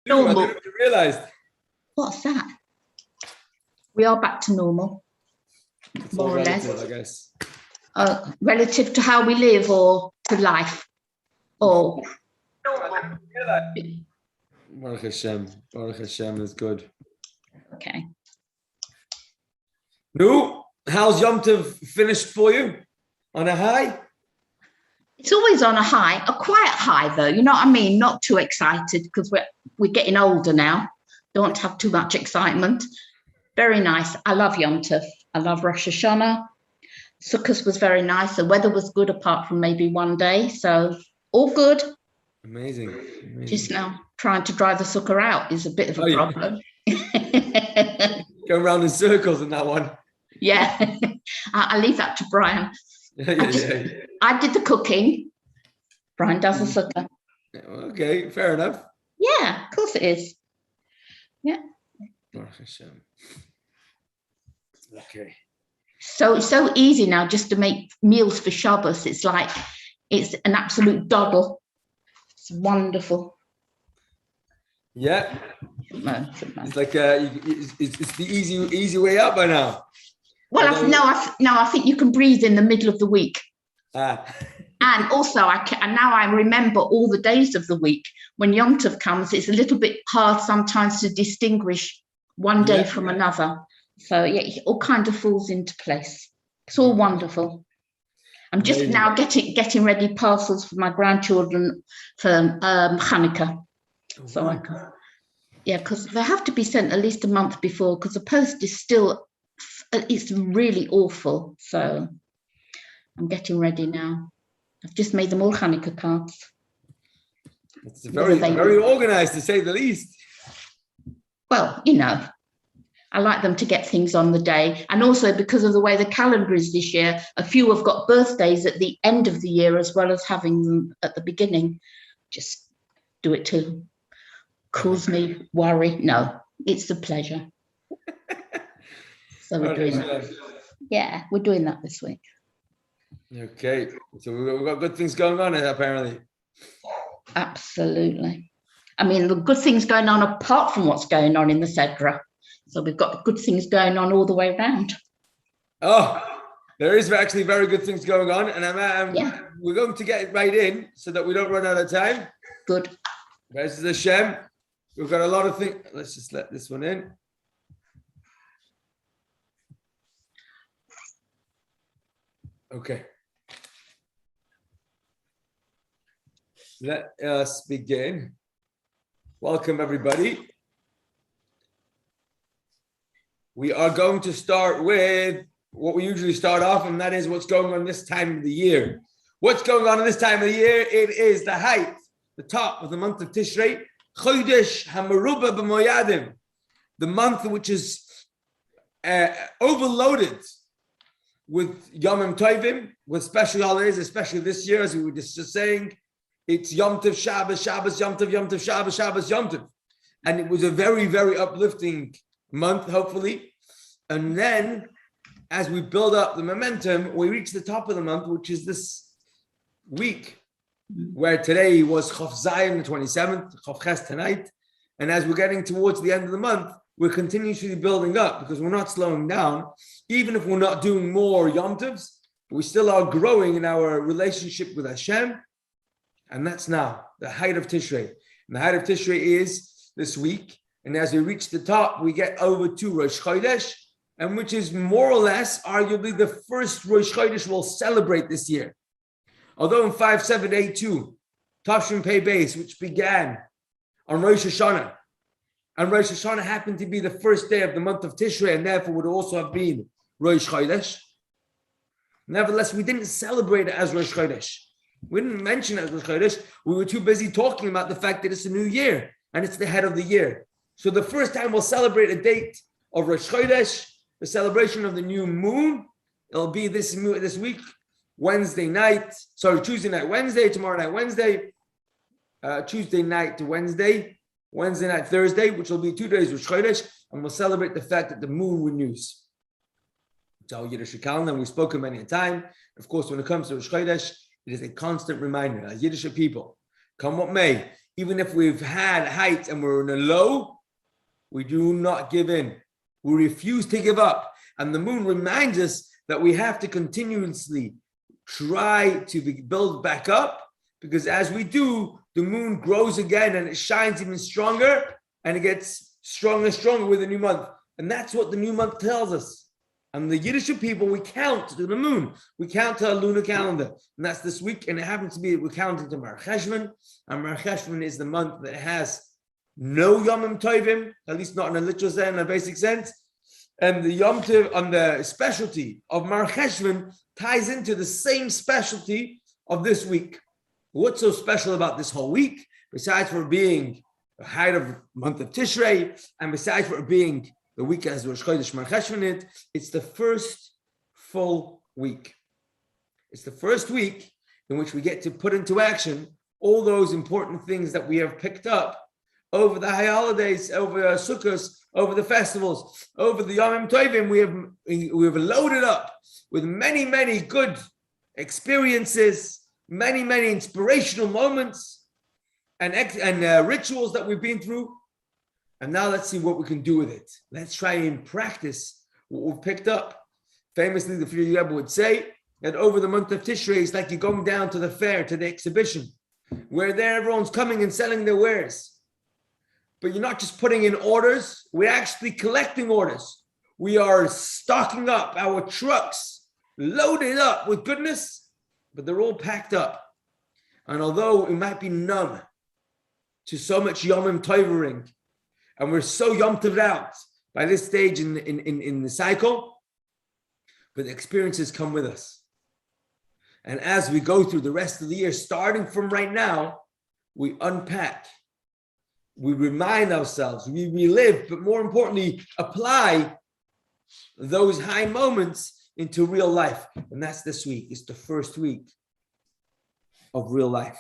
Normal. I didn't realize. What's that? We are back to normal. It's more all or relative, less. I guess. Relative to how we live or to life. Or Baruch Hashem. Baruch Hashem is good. okay. No, how's Yom Tov finished for you? On a high? It's always on a high, a quiet high though, you know what I mean? Not too excited because we're getting older now. Don't want to have too much excitement. Very nice. I love Yom Tov. I love Rosh Hashanah. Sukkot was very nice. The weather was good apart from maybe one day. So all good. Amazing. Just now trying to drive the sukkah out is a bit of a problem. Yeah. Going around in circles in that one. Yeah. I leave that to Brian. I did the cooking. Brian does the sukkah. Okay, fair enough. Yeah, of course it is. Yeah. Okay. So it's so easy now just to make meals for Shabbos. It's like it's an absolute doddle. It's wonderful. Yeah. It's like it's the easy way out by now. Well, I think you can breathe in the middle of the week. And also, now I remember all the days of the week. When Yom Tov comes, it's a little bit hard sometimes to distinguish one day from another. So yeah, it all kind of falls into place. It's all wonderful. I'm just now getting ready parcels for my grandchildren for Hanukkah. So because they have to be sent at least a month before because the post is still, it's really awful. So I'm getting ready now. I've just made them all Hanukkah cards. It's very organized, to say the least. Well, I like them to get things on the day. And also because of the way the calendar is this year, a few have got birthdays at the end of the year as well as having them at the beginning. Just do it to cause me worry. No, it's a pleasure. So we're doing that. Yeah, we're doing that this week. Okay, so we've got good things going on apparently. Absolutely. I mean, the good things going on apart from what's going on in the Sedra. So we've got good things going on all the way around. Oh, there is actually very good things going on, and we're going to get right in so that we don't run out of time. Good. Praise Hashem. We've got a lot of things. Let's just let this one in. Okay. Let us begin. Welcome, everybody. We are going to start with what we usually start off, and that is what's going on this time of the year. What's going on in this time of the year? It is the height, the top of the month of Tishrei, Chodesh Hamaruba B'Moyadim, the month which is overloaded with Yomim Tovim, with special holidays, especially this year, as we were just saying. It's Yom Tov, Shabbos, Shabbos, Yom Tov, Yom Tov, Shabbos, Shabbos, Yom Tov. And it was a very, very uplifting month, hopefully. And then, as we build up the momentum, we reach the top of the month, which is this week, where today was Chof Zayin, the 27th, Chof Ches tonight. And as we're getting towards the end of the month, we're continuously building up because we're not slowing down. Even if we're not doing more Yom Tovs, we still are growing in our relationship with Hashem. And that's now the height of Tishrei. And the height of Tishrei is this week. And as we reach the top, we get over to Rosh Haidesh, and which is more or less, arguably, the first Rosh Haidesh we'll celebrate this year. Although in 5782, Tavshin Pei Beis, which began on Rosh Hashanah, and Rosh Hashanah happened to be the first day of the month of Tishrei, and therefore would also have been Rosh Haidesh. Nevertheless, we didn't celebrate it as Rosh Haidesh. We didn't mention it as Rosh Haidesh. We were too busy talking about the fact that it's a new year, and it's the head of the year. So the first time we'll celebrate a date of Rosh Haidesh, the celebration of the new moon, it'll be this week, Tuesday night, Wednesday, tomorrow night, Wednesday, Tuesday night to Wednesday night, Thursday, which will be 2 days Rosh Haidesh, and we'll celebrate the fact that the moon renews. It's our Yiddish calendar, and we've spoken many a time. Of course, when it comes to Rosh Haidesh, it is a constant reminder, as Yiddish people, come what may, even if we've had heights and we're in a low, we do not give in. We refuse to give up. And the moon reminds us that we have to continuously try to build back up, because as we do, the moon grows again and it shines even stronger, and it gets stronger and stronger with a new month. And that's what the new month tells us. And the Yiddish people, we count to the moon. We count to a lunar calendar. And that's this week. And it happens to be, we're counting to Mar Cheshvan. And Mar Cheshvan is the month that has no Yomim Tovim, at least not in a literal sense, in a basic sense. And the Yom Tov, on the specialty of Mar Cheshvan, ties into the same specialty of this week. What's so special about this whole week, besides for being the height of the month of Tishrei, and besides for being the week as Rosh Haidesh Mar Cheshvan, it's the first full week. It's the first week in which we get to put into action all those important things that we have picked up over the high holidays, over Sukkot, over the festivals, over the Yom Tovim. We have loaded up with many, many good experiences, many, many inspirational moments and rituals that we've been through. And now let's see what we can do with it. Let's try and practice what we've picked up. Famously, the Frierdiker Rebbe would say that over the month of Tishrei, it's like you're going down to the fair, to the exhibition, where there everyone's coming and selling their wares. But you're not just putting in orders, we're actually collecting orders. We are stocking up our trucks, loaded up with goodness, but they're all packed up. And although we might be numb to so much Yomim Tovering, and we're so Yom Tov out by this stage in the cycle, but the experiences come with us. And as we go through the rest of the year, starting from right now, we unpack, we remind ourselves, we relive, but more importantly, apply those high moments into real life. And that's this week. It's the first week of real life.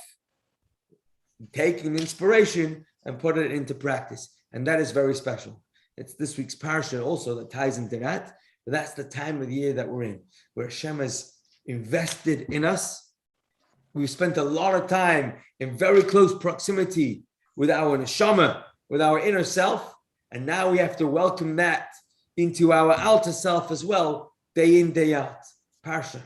Taking inspiration and put it into practice. And that is very special. It's this week's Parshah also that ties into that. But that's the time of the year that we're in, where Hashem has invested in us. We've spent a lot of time in very close proximity with our neshama, with our inner self. And now we have to welcome that into our outer self as well, day in, day out. Parshah.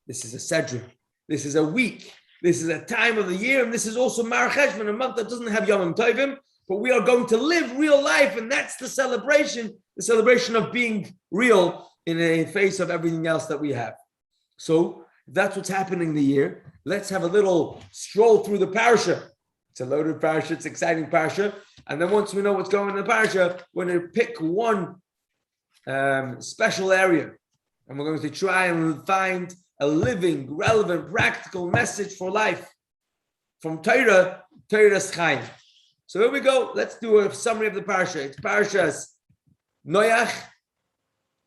This is a Sedra. This is a week. This is a time of the year. And this is also Mar Cheshvan, a month that doesn't have Yom Tovim. But we are going to live real life, and that's the celebration of being real in the face of everything else that we have. So that's what's happening in the year. Let's have a little stroll through the Parshah. It's a loaded Parshah, it's an exciting Parshah. And then once we know what's going on in the Parshah, we're going to pick one special area, and we're going to try and find a living, relevant, practical message for life from Torah's Chaim. So here we go. Let's do a summary of the Parsha. It's Parshas Noach.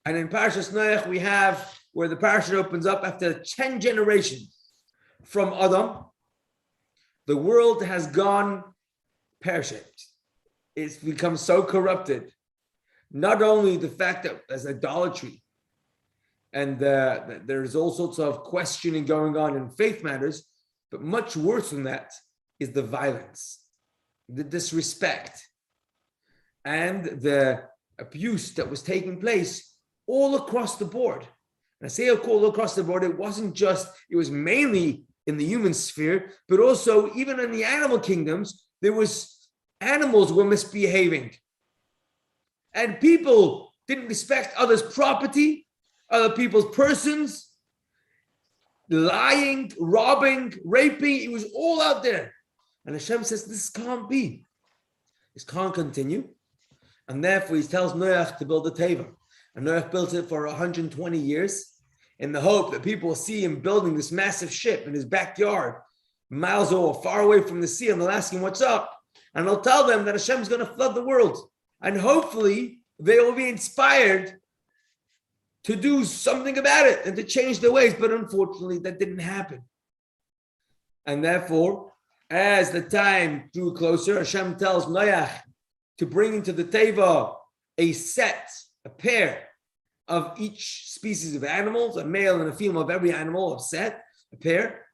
And in Parshas Noach, we have where the Parsha opens up after 10 generations from Adam. The world has gone pear-shaped. It's become so corrupted. Not only the fact that there's idolatry and there's all sorts of questioning going on in faith matters, but much worse than that is the violence, the disrespect, and the abuse that was taking place all across the board. And I say all across the board, it was mainly in the human sphere, but also even in the animal kingdoms, animals were misbehaving. And people didn't respect others' property, other people's persons, lying, robbing, raping. It was all out there. And Hashem says, this can't be. This can't continue. And therefore, he tells Noach to build a teva. And Noach built it for 120 years in the hope that people will see him building this massive ship in his backyard, miles or far away from the sea, and they'll ask him what's up. And he'll tell them that Hashem's going to flood the world. And hopefully, they will be inspired to do something about it and to change their ways. But unfortunately, that didn't happen. And therefore, as the time drew closer, Hashem tells Noach to bring into the teva a pair of each species of animals, a male and a female of every animal, a pair.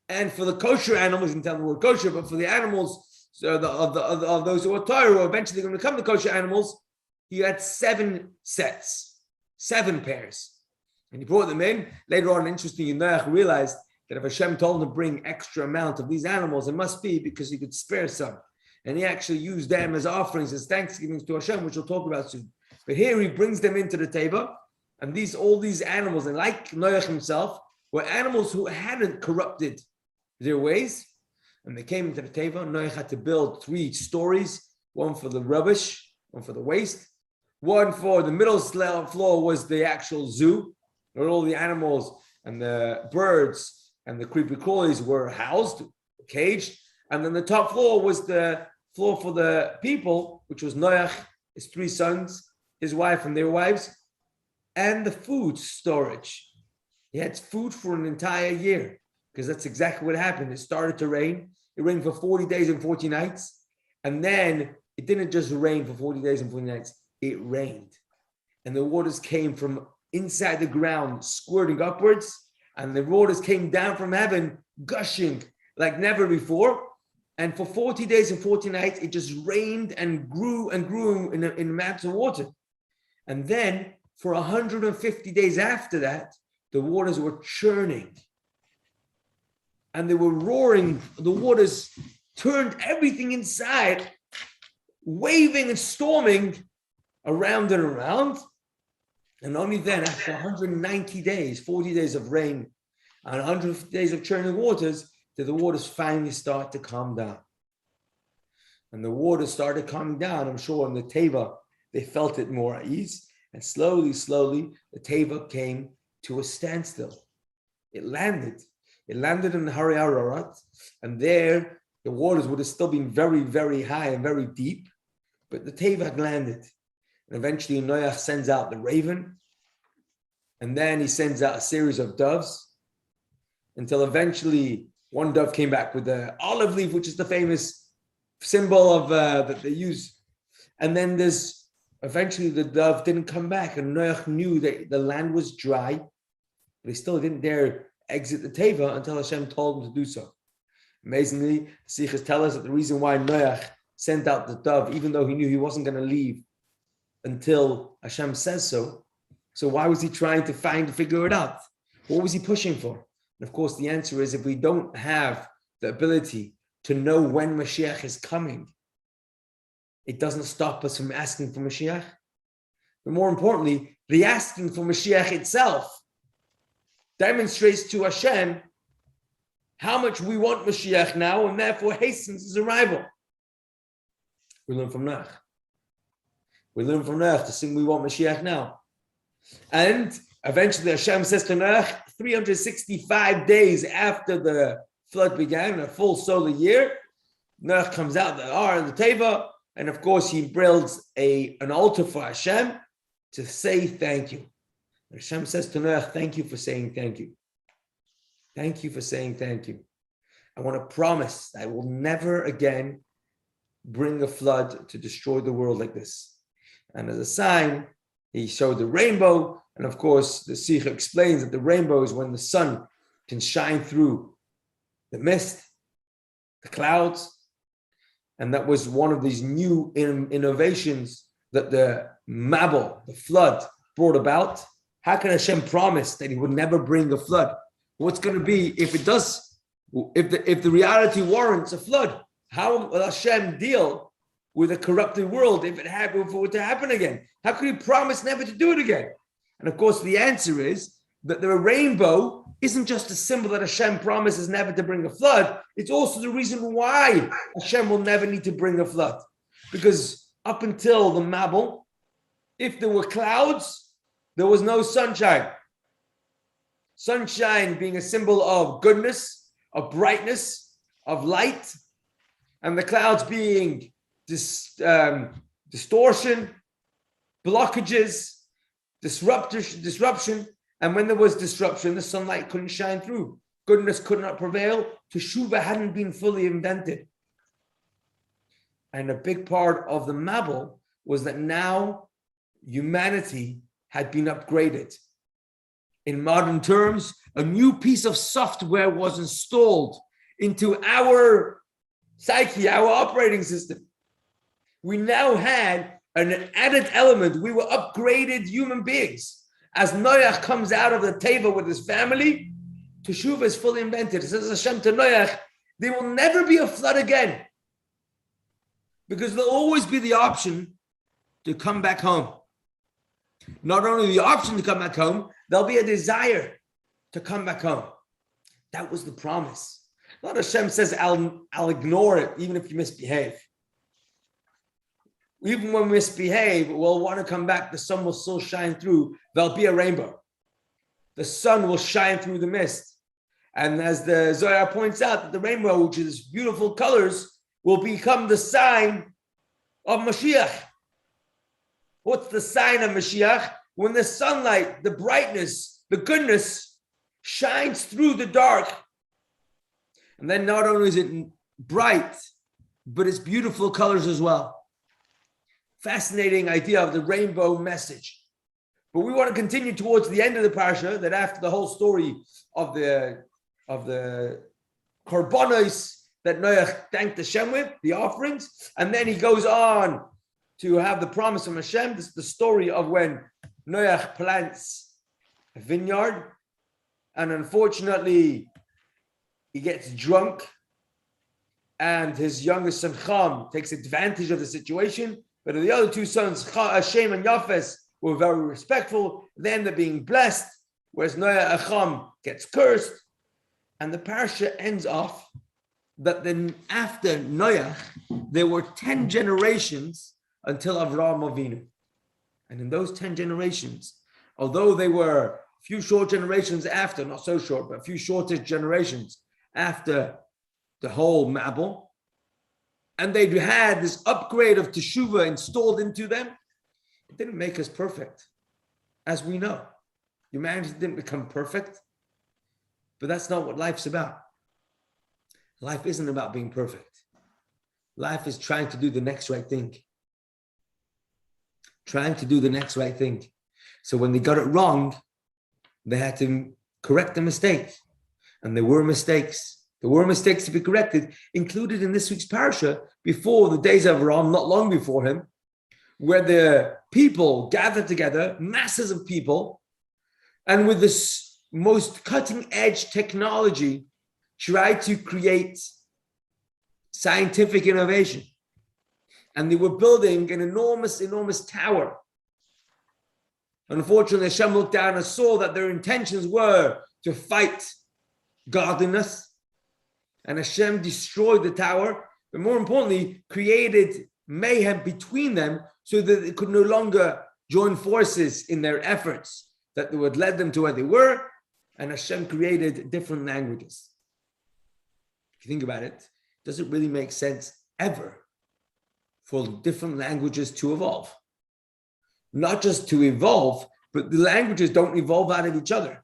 And for the kosher animals, you can tell the word kosher, but for the animals So of those who are Torah, who are eventually going to become the kosher animals, he had 7 sets, 7 pairs. And he brought them in. Later on, interestingly, Noach realized that if Hashem told him to bring extra amount of these animals, it must be because he could spare some. And he actually used them as offerings, as thanksgivings to Hashem, which we'll talk about soon. But here he brings them into the teva, and all these animals, and like Noach himself, were animals who hadn't corrupted their ways. And they came into the teva. Noach had to build 3 stories, one for the rubbish, one for the waste. One for the middle floor was the actual zoo, where all the animals and the birds and the creepy crawlies were housed, caged. And then the top floor was the floor for the people, which was Noach, his 3 sons, his wife and their wives, and the food storage. He had food for an entire year, because that's exactly what happened. It started to rain. It rained for 40 days and 40 nights. And then it didn't just rain for 40 days and 40 nights. It rained. And the waters came from inside the ground, squirting upwards. And the waters came down from heaven, gushing like never before. And for 40 days and 40 nights, it just rained and grew in amounts of water. And then for 150 days after that, the waters were churning. And they were roaring. The waters turned everything inside, waving and storming around and around. And only then, after 190 days, 40 days of rain, and 150 days of churning waters, did the waters finally start to calm down. And the waters started calming down. I'm sure in the teva, they felt it more at ease. And slowly, the teva came to a standstill. It landed. It landed in the Hari Ararat. And there, the waters would have still been very, very high and very deep. But the teva had landed. And eventually, Noach sends out the raven. And then he sends out a series of doves. Until eventually, one dove came back with the olive leaf, which is the famous symbol of that they use. And then eventually the dove didn't come back. And Noach knew that the land was dry. But he still didn't dare exit the teva until Hashem told him to do so. Amazingly, Sikhs tell us that the reason why Noach sent out the dove, even though he knew he wasn't going to leave until Hashem says so. So why was he trying to figure it out? What was he pushing for? And of course, the answer is if we don't have the ability to know when Mashiach is coming, it doesn't stop us from asking for Mashiach. But more importantly, the asking for Mashiach itself demonstrates to Hashem how much we want Mashiach now, and therefore hastens his arrival. We learn from Noach. We learn from Noach to sing, we want Mashiach now. And eventually Hashem says to Noach, 365 days after the flood began, a full solar year, Noach comes out the teva, and of course he builds an altar for Hashem to say thank you. And Hashem says to Noach, thank you for saying thank you. Thank you for saying thank you. I want to promise I will never again bring a flood to destroy the world like this. And as a sign, he showed the rainbow. And of course, the Sikh explains that the rainbow is when the sun can shine through the mist, the clouds. And that was one of these new innovations that the Mabel, the flood, brought about. How can Hashem promise that he would never bring a flood? What's going to be if it does, if the reality warrants a flood? How will Hashem deal with a corrupted world if it were to happen again? How could he promise never to do it again? And of course, the answer is that the rainbow isn't just a symbol that Hashem promises never to bring a flood. It's also the reason why Hashem will never need to bring a flood. Because up until the Mabel, if there were clouds, there was no sunshine. Sunshine being a symbol of goodness, of brightness, of light, and the clouds being distortion, blockages, disruption. And when there was disruption, the sunlight couldn't shine through. Goodness could not prevail. Teshuvah hadn't been fully invented. And a big part of the Mabel was that now humanity had been upgraded. In modern terms, a new piece of software was installed into our psyche, our operating system. We now had an added element. We were upgraded human beings. As Noach comes out of the teva with his family, Teshuvah is fully invented. It says Hashem to Noach, there will never be a flood again. Because there'll always be the option to come back home. Not only the option to come back home, there'll be a desire to come back home. That was the promise. Not Hashem says, I'll ignore it, even if you misbehave. Even when we misbehave, we'll want to come back. The sun will still shine through. There'll be a rainbow. The sun will shine through the mist. And as the Zohar points out, that the rainbow, which is beautiful colors, will become the sign of Mashiach. What's the sign of Mashiach? When the sunlight, the brightness, the goodness shines through the dark. And then not only is it bright, but it's beautiful colors as well. Fascinating idea of the rainbow message. But we want to continue towards the end of the Parsha, that after the whole story of the korbanos that Noach thanked Hashem with, the offerings, and then he goes on to have the promise of Hashem. This is the story of when Noach plants a vineyard, and unfortunately he gets drunk, and his youngest son Cham takes advantage of the situation. But the other two sons, Shem and Yafes, were very respectful. Then they're being blessed, whereas Noach Cham gets cursed. And the Parsha ends off that then after Noach, there were 10 generations until Avraham Avinu. And in those 10 generations, although they were a few short generations after, not so short, but a few shorter generations after the whole Mabel, and they had this upgrade of Teshuvah installed into them, it didn't make us perfect, as we know. Humanity didn't become perfect, but that's not what life's about. Life isn't about being perfect. Life is trying to do the next right thing. Trying to do the next right thing. So when they got it wrong, they had to correct the mistake. And there were mistakes. There were mistakes to be corrected, included in this week's Parsha, before the days of Avraham, not long before him, where the people gathered together, masses of people, and with this most cutting-edge technology, tried to create scientific innovation. And they were building an enormous, enormous tower. Unfortunately, Hashem looked down and saw that their intentions were to fight godliness. And Hashem destroyed the tower, but more importantly, created mayhem between them so that they could no longer join forces in their efforts that would lead them to where they were. And Hashem created different languages. If you think about it, does it really make sense ever for different languages to evolve? Not just to evolve, but the languages don't evolve out of each other.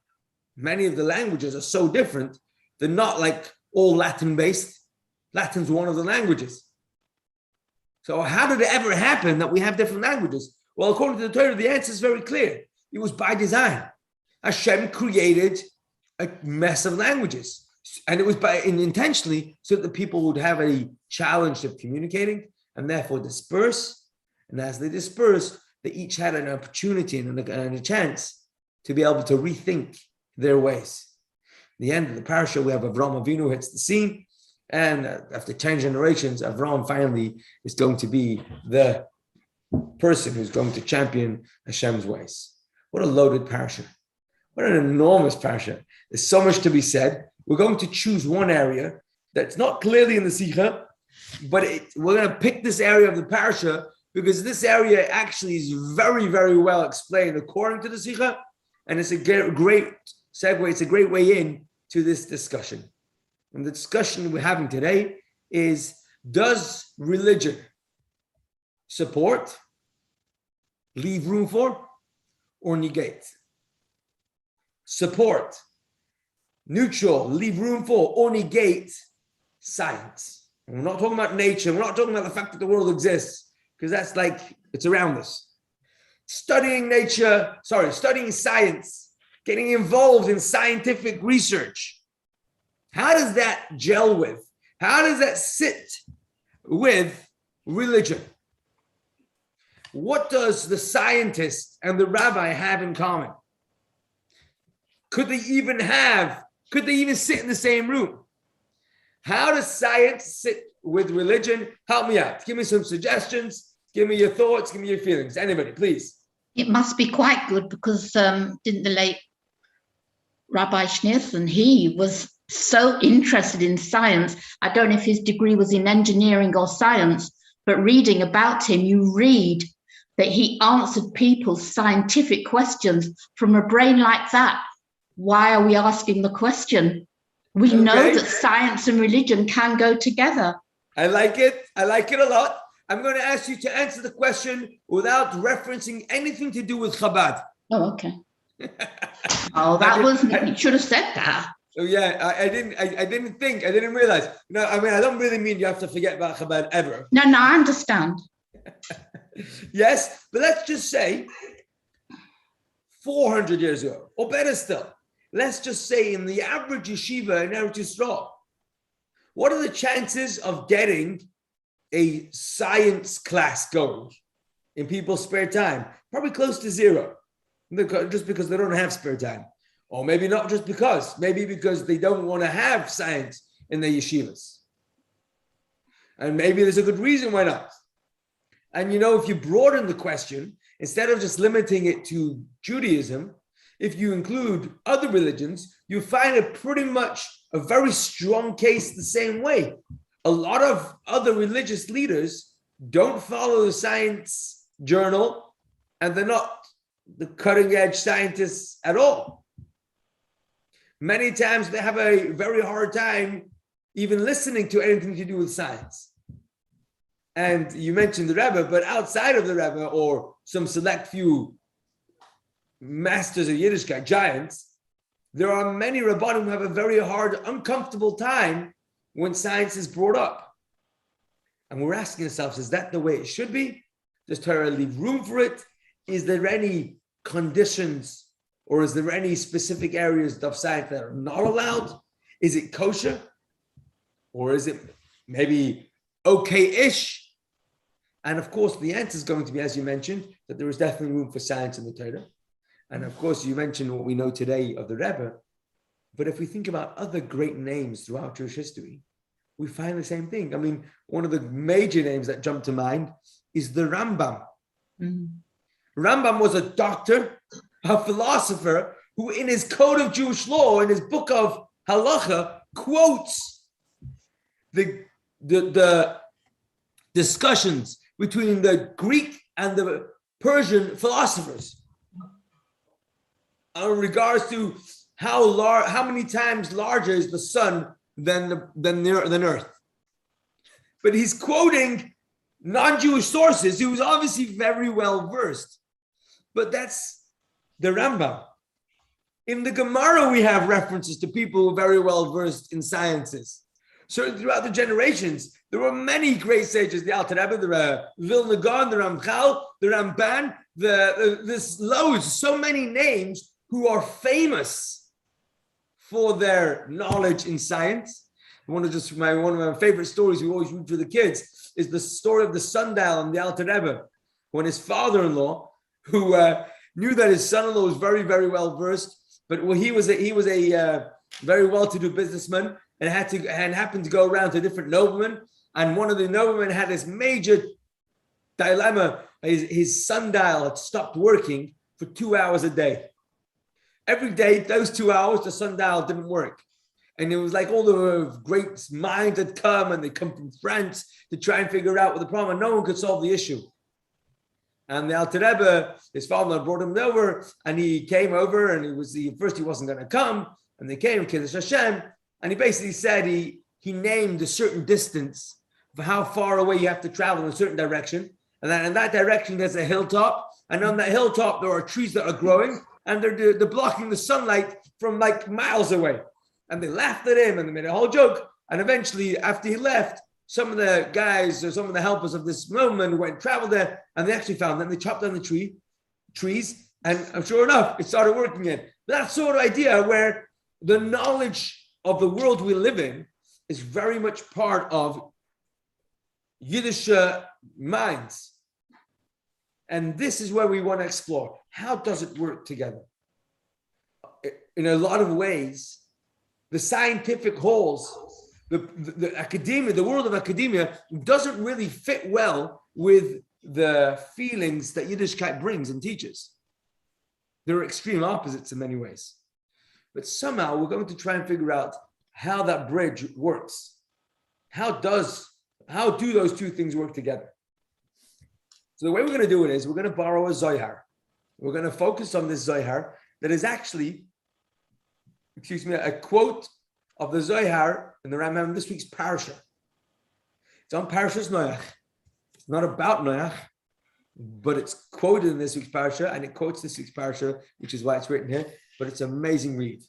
Many of the languages are so different, they're not like all Latin-based. Latin's one of the languages. So how did it ever happen that we have different languages? Well, according to the Torah, the answer is very clear. It was by design. Hashem created a mess of languages. And it was intentionally so that the people would have a challenge of communicating and therefore disperse. And as they dispersed, they each had an opportunity and a chance to be able to rethink their ways. At the end of the Parsha, we have Avraham Avinu hits the scene. And after 10 generations, Avraham finally is going to be the person who's going to champion Hashem's ways. What a loaded Parsha. What an enormous Parsha. There's so much to be said. We're going to choose one area that's not clearly in the Sikha, but we're going to pick this area of the Parsha because this area actually is very, very well explained according to the Sikha, and it's a great segue, it's a great way in to this discussion. And the discussion we're having today is, does religion support, leave room for, or negate? Support, neutral, leave room for, or negate science. And we're not talking about nature. We're not talking about the fact that the world exists, because that's like, it's around us. Studying science, getting involved in scientific research. How does that gel with How does that sit with religion? What does the scientist and the rabbi have in common? Could they even sit in the same room? How does science sit with religion? Help me out. Give me some suggestions. Give me your thoughts. Give me your feelings. Anybody, please. It must be quite good because didn't the late Rabbi Schneerson, he was so interested in science. I don't know if his degree was in engineering or science, but reading about him, you read that he answered people's scientific questions from a brain like that. Why are we asking the question? We know that science and religion can go together. I like it. I like it a lot. I'm going to ask you to answer the question without referencing anything to do with Chabad. Oh, okay. You should have said that. Oh yeah, I didn't realize. No, I mean, I don't really mean you have to forget about Chabad ever. No, I understand. Yes, but let's just say 400 years ago, or better still, let's just say in the average yeshiva in Eretz Yisrael, what are the chances of getting a science class going in people's spare time? Probably close to zero, just because they don't have spare time. Or maybe not just because, maybe because they don't want to have science in their yeshivas. And maybe there's a good reason why not. And if you broaden the question, instead of just limiting it to Judaism, if you include other religions, you find it pretty much a very strong case the same way. A lot of other religious leaders don't follow the science journal, and they're not the cutting edge scientists at all. Many times they have a very hard time even listening to anything to do with science. And you mentioned the Rebbe, but outside of the Rebbe or some select few masters of Yiddishkeit, giants, there are many Rabbanim who have a very hard, uncomfortable time when science is brought up. And we're asking ourselves, is that the way it should be? Does Torah leave room for it? Is there any conditions or is there any specific areas of science that are not allowed? Is it kosher? Or is it maybe okay-ish? And of course, the answer is going to be, as you mentioned, that there is definitely room for science in the Torah. And of course, you mentioned what we know today of the Rebbe. But if we think about other great names throughout Jewish history, we find the same thing. I mean, one of the major names that jump to mind is the Rambam. Mm-hmm. Rambam was a doctor, a philosopher, who in his Code of Jewish Law, in his book of Halacha, quotes the discussions between the Greek and the Persian philosophers in regards to how many times larger is the sun than Earth. But he's quoting non-Jewish sources. He was obviously very well versed. But that's the Rambam. In the Gemara, we have references to people who are very well versed in sciences. So throughout the generations, there were many great sages, the Alter Rebbe, the Vilna Gaon, the Ramchal, the Ramban, there's loads, so many names who are famous for their knowledge in science. One of my favorite stories we always read to the kids is the story of the Sundial and the Alter Rebbe, when his father-in-law, who knew that his son-in-law was very, very well versed, but he was a very well-to-do businessman, and happened to go around to different noblemen, and one of the noblemen had this major dilemma. His sundial had stopped working for 2 hours a day. Every day, those 2 hours, the sundial didn't work. And it was like all the great minds had come, and they come from France to try and figure out what the problem, and no one could solve the issue. And the Alter Rebbe, his father brought him over, and he came over, and first he wasn't going to come, and they came, Kiddush Hashem, and he basically said he named a certain distance for how far away you have to travel in a certain direction. And then in that direction, there's a hilltop. And on that hilltop, there are trees that are growing, and they're blocking the sunlight from like miles away. And they laughed at him, and they made a whole joke. And eventually, after he left, some of the guys or some of the helpers of this nobleman went and traveled there, and they actually found them. They chopped down the trees, and sure enough, it started working again. That sort of idea where the knowledge of the world we live in is very much part of Yiddish minds. And this is where we want to explore. How does it work together? In a lot of ways, the scientific halls, the academia, the world of academia doesn't really fit well with the feelings that Yiddishkeit brings and teaches. They're extreme opposites in many ways. But somehow we're going to try and figure out how that bridge works. How do those two things work together? So the way we're going to do it is we're going to borrow a Zohar. We're going to focus on this Zohar that is actually, a quote of the Zohar in the Rambam this week's Parshah. It's on Parshah's Noach. It's not about Noach, but it's quoted in this week's Parshah, and it quotes this week's Parshah, which is why it's written here, but it's an amazing read.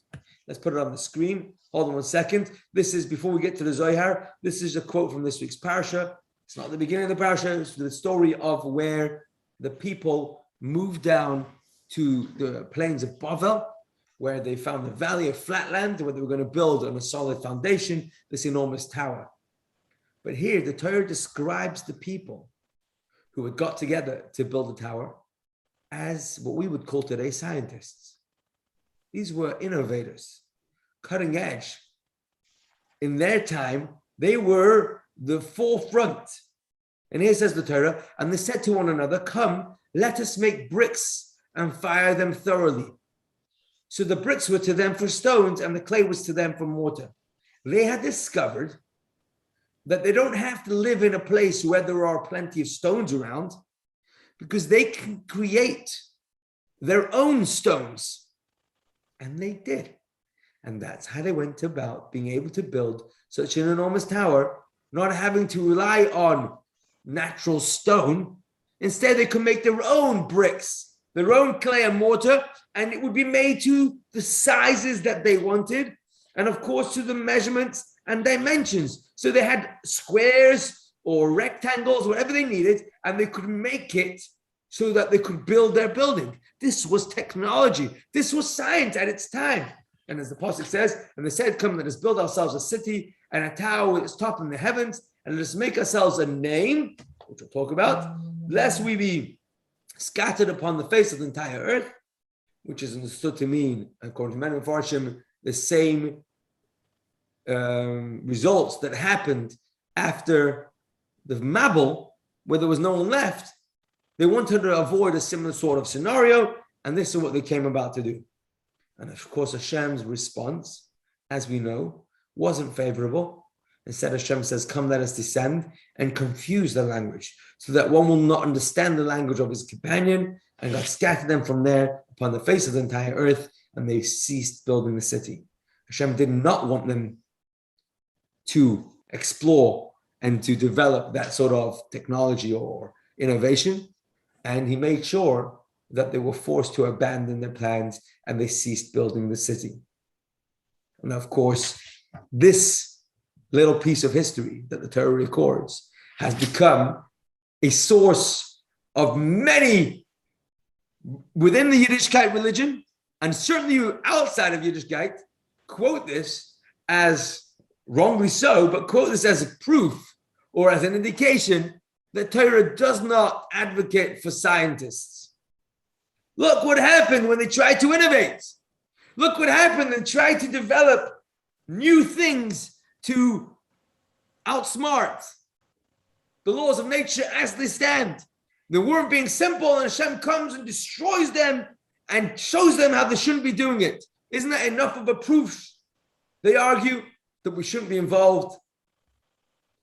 Let's put it on the screen. Hold on one second. This is, before we get to the Zohar, this is a quote from this week's Parshah. It's not the beginning of the Parshah, it's the story of where the people moved down to the plains of Bavel, where they found the valley of flatland, where they were going to build on a solid foundation this enormous tower. But here, the Torah describes the people who had got together to build the tower as what we would call today scientists. These were innovators, cutting edge. In their time, they were the forefront. And here says the Torah, and they said to one another, come, let us make bricks and fire them thoroughly. So the bricks were to them for stones and the clay was to them for mortar. They had discovered that they don't have to live in a place where there are plenty of stones around, because they can create their own stones. And they did. And that's how they went about being able to build such an enormous tower, not having to rely on natural stone. Instead, they could make their own bricks, their own clay and mortar, and it would be made to the sizes that they wanted, and of course to the measurements and dimensions. So they had squares or rectangles, whatever they needed, and they could make it so that they could build their building. This was technology. This was science at its time. And as the Pasuk says, and they said, come, let us build ourselves a city and a tower with its top in the heavens, and let us make ourselves a name, which we'll talk about, lest we be scattered upon the face of the entire earth, which is understood to mean, according to many Parshah, the same results that happened after the Mabul, where there was no one left. They wanted to avoid a similar sort of scenario, and this is what they came about to do. And of course, Hashem's response, as we know, wasn't favorable. Instead, Hashem says, come, let us descend and confuse the language, so that one will not understand the language of his companion, and God scattered them from there upon the face of the entire earth, and they ceased building the city. Hashem did not want them to explore and to develop that sort of technology or innovation, and he made sure that they were forced to abandon their plans and they ceased building the city. And of course, this little piece of history that the Torah records has become a source of many within the Yiddishkeit religion, and certainly outside of Yiddishkeit, quote this as, wrongly so, but quote this as a proof or as an indication that Torah does not advocate for scientists. Look what happened when they tried to innovate. Look what happened when they tried to develop new things to outsmart the laws of nature as they stand. They weren't being simple, and Hashem comes and destroys them and shows them how they shouldn't be doing it. Isn't that enough of a proof? They argue that we shouldn't be involved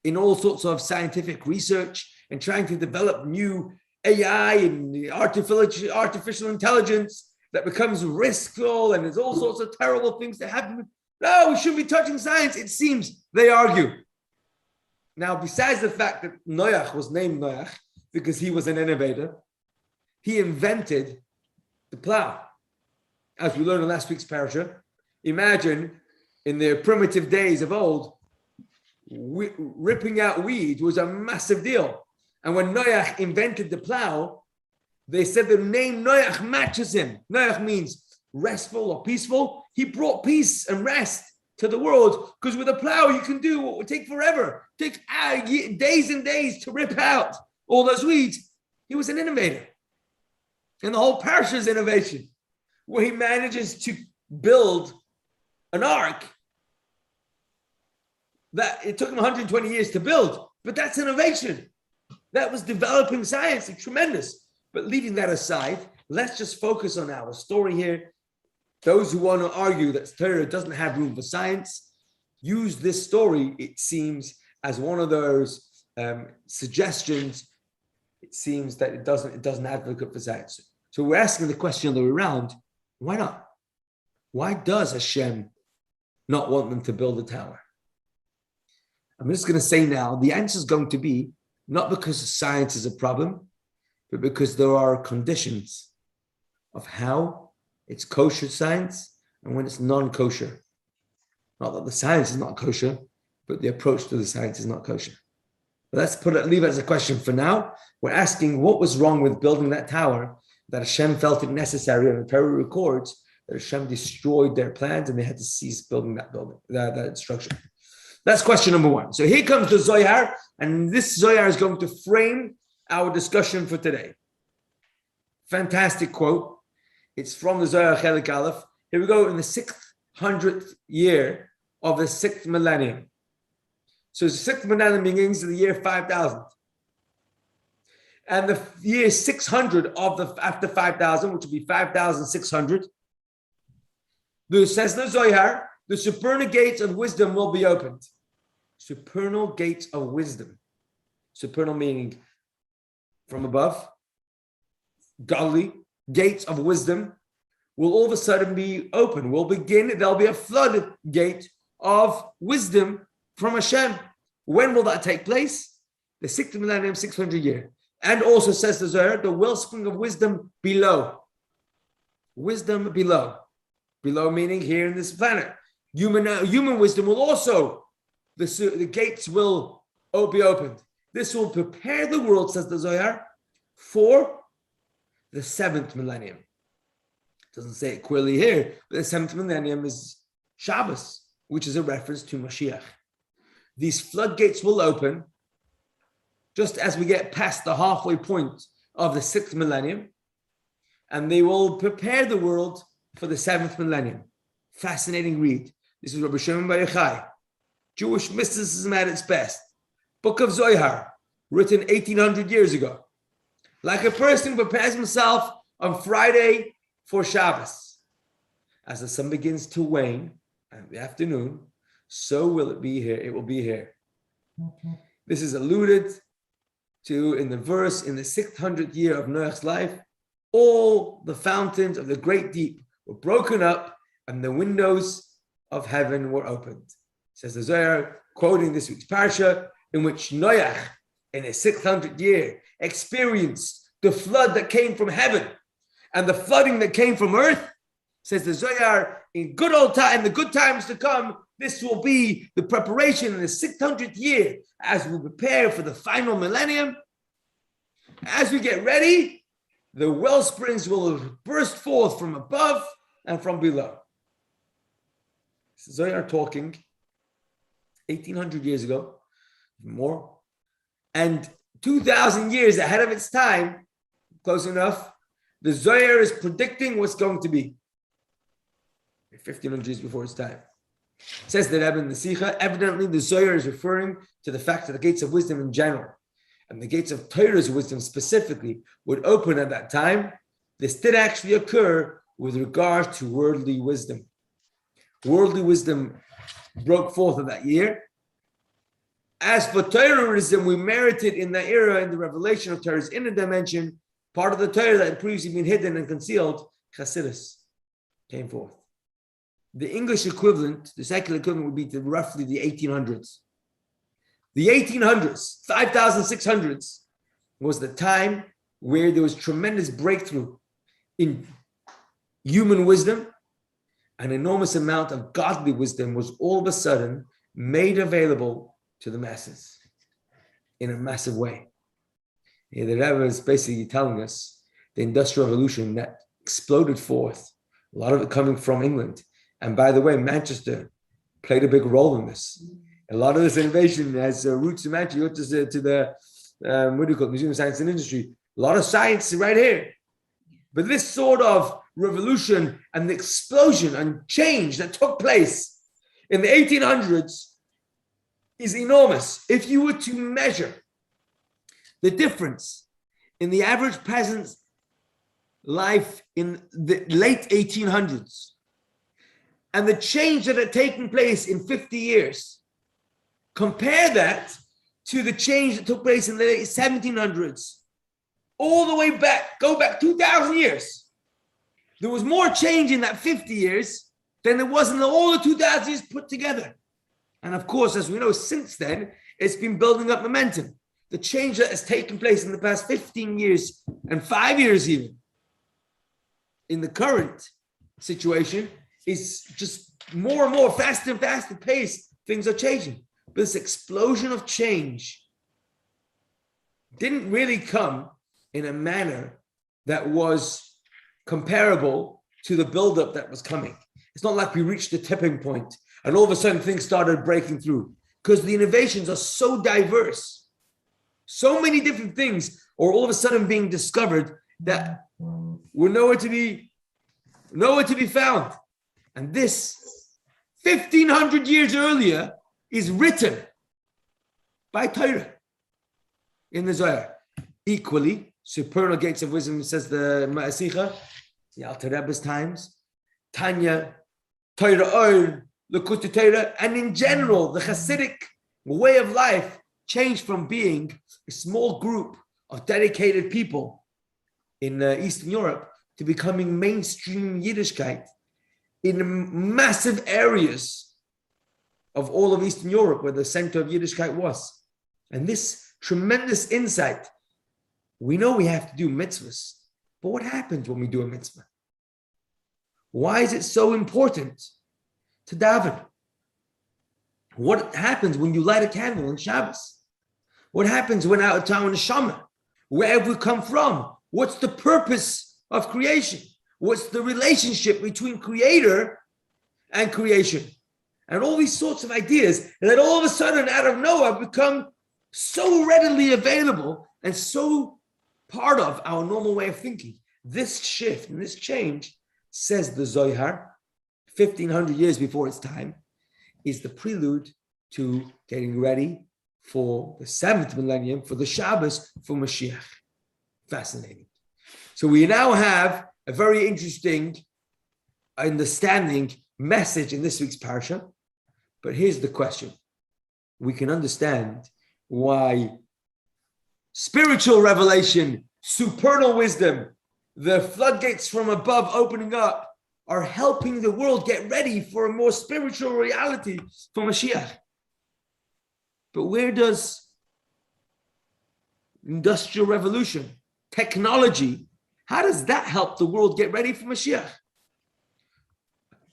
in all sorts of scientific research and trying to develop new AI and artificial intelligence that becomes riskful, and there's all sorts of terrible things that happen. No, we shouldn't be touching science. It seems they argue. Now, besides the fact that Noach was named Noach because he was an innovator, he invented the plow. As we learned in last week's parasha, imagine in the primitive days of old, ripping out weeds was a massive deal. And when Noach invented the plow, they said the name Noach matches him. Noach means restful or peaceful. He brought peace and rest to the world, because with a plow you can do what would take forever, take days and days to rip out all those weeds. He was an innovator. And the whole Parshah is innovation, where he manages to build an ark that it took him 120 years to build, but that's innovation. That was developing science. It's tremendous. But leaving that aside, let's just focus on our story here. Those who want to argue that Torah doesn't have room for science use this story, it seems, as one of those suggestions. It seems that it doesn't advocate for science. So we're asking the question the other way around: why not? Why does Hashem not want them to build a tower? I'm just going to say now, the answer is going to be not because science is a problem, but because there are conditions of how it's kosher science and when it's non-kosher. Not that the science is not kosher, but the approach to the science is not kosher. But let's leave it as a question for now. We're asking what was wrong with building that tower that Hashem felt it necessary, and the Torah records that Hashem destroyed their plans and they had to cease building that structure. That's question number one. So here comes the Zohar, and this Zohar is going to frame our discussion for today. Fantastic quote. It's from the Zohar Chelik Aleph. Here we go in the 600th year of the 6th millennium. So the 6th millennium begins in the year 5000. And the year 600 after 5000, which will be 5600, says the Zohar, the supernal gates of wisdom will be opened. Supernal gates of wisdom. Supernal meaning from above. Godly gates of wisdom will all of a sudden be open. There'll be a floodgate of wisdom from Hashem. When will that take place? The 6th millennium, 600 year. And also says the Zohar, the wellspring of wisdom below. Wisdom below. Below meaning here in this planet. Human wisdom will also, the gates will be opened. This will prepare the world, says the Zohar, for the 7th millennium. It doesn't say it clearly here, but the 7th millennium is Shabbos, which is a reference to Mashiach. These floodgates will open just as we get past the halfway point of the 6th millennium, and they will prepare the world for the 7th millennium. Fascinating read. This is Rabbi Shimon Bar Yochai. Jewish mysticism at its best. Book of Zohar, written 1800 years ago. Like a person prepares himself on Friday for Shabbos. As the sun begins to wane in the afternoon, so will it be here. It will be here. Okay. This is alluded to in the verse, in the 600th year of Noach's life, all the fountains of the great deep were broken up and the windows of heaven were opened. Says the Zohar, quoting this week's Parshah, in which Noach, in his 600th year, experienced the flood that came from heaven and the flooding that came from earth. Says the Zohar, in good old time, the good times to come, this will be the preparation in the 600th year as we prepare for the final millennium. As we get ready, the well springs will burst forth from above and from below. Zohar talking 1800 years ago, more, and 2000 years ahead of its time, close enough, the Zohar is predicting what's going to be 1500 years before its time. Says the Rebbe in the Sikha, evidently the Zohar is referring to the fact that the gates of wisdom in general and the gates of Torah's wisdom specifically would open at that time. This did actually occur with regard to worldly wisdom. Worldly wisdom broke forth in that year. As for Torah-ism, we merited in that era, in the revelation of Torah's inner dimension, part of the Torah that had previously been hidden and concealed, Chassidus, came forth. The English equivalent, the secular equivalent, would be to roughly the 1800s. The 1800s, 5600s, was the time where there was tremendous breakthrough in human wisdom. An enormous amount of godly wisdom was all of a sudden made available to the masses in a massive way. The Rebbe is basically telling us the Industrial Revolution that exploded forth, a lot of it coming from England. And by the way, Manchester played a big role in this. A lot of this innovation has roots in actually to the what do you call it, Museum of Science and Industry. A lot of science right here. But this sort of revolution and the explosion and change that took place in the 1800s is enormous. If you were to measure the difference in the average peasant's life in the late 1800s and the change that had taken place in 50 years, compare that to the change that took place in the late 1700s, all the way back, go back 2,000 years. There was more change in that 50 years than there was in all the 2,000 years put together. And of course, as we know, since then, it's been building up momentum. The change that has taken place in the past 15 years and 5 years even, in the current situation, is just more and more, faster and faster pace. Things are changing. But this explosion of change didn't really come in a manner that was comparable to the buildup that was coming. It's not like we reached the tipping point and all of a sudden things started breaking through, because the innovations are so diverse. So many different things are all of a sudden being discovered that were nowhere to be found. And this 1,500 years earlier is written by Torah in the Zohar. Equally, supernal gates of wisdom, says the Ma'asicha, the Alter Rebbe's times, Tanya, Torah Or, Lekutei Torah, and in general, the Hasidic way of life changed from being a small group of dedicated people in Eastern Europe to becoming mainstream Yiddishkeit in massive areas of all of Eastern Europe where the center of Yiddishkeit was. And this tremendous insight, we know we have to do mitzvahs, but what happens when we do a mitzvah? Why is it so important to daven? What happens when you light a candle on Shabbos? What happens when out of town in Neshama? Where have we come from? What's the purpose of creation? What's the relationship between creator and creation? And all these sorts of ideas that all of a sudden out of nowhere become so readily available and so part of our normal way of thinking. This shift and this change, says the Zohar, 1,500 years before its time, is the prelude to getting ready for the 7th millennium, for the Shabbos, for Mashiach. Fascinating. So we now have a very interesting understanding message in this week's Parshah. But here's the question. We can understand why spiritual revelation, supernal wisdom, the floodgates from above opening up are helping the world get ready for a more spiritual reality for Mashiach. But where does industrial revolution, technology, how does that help the world get ready for Mashiach?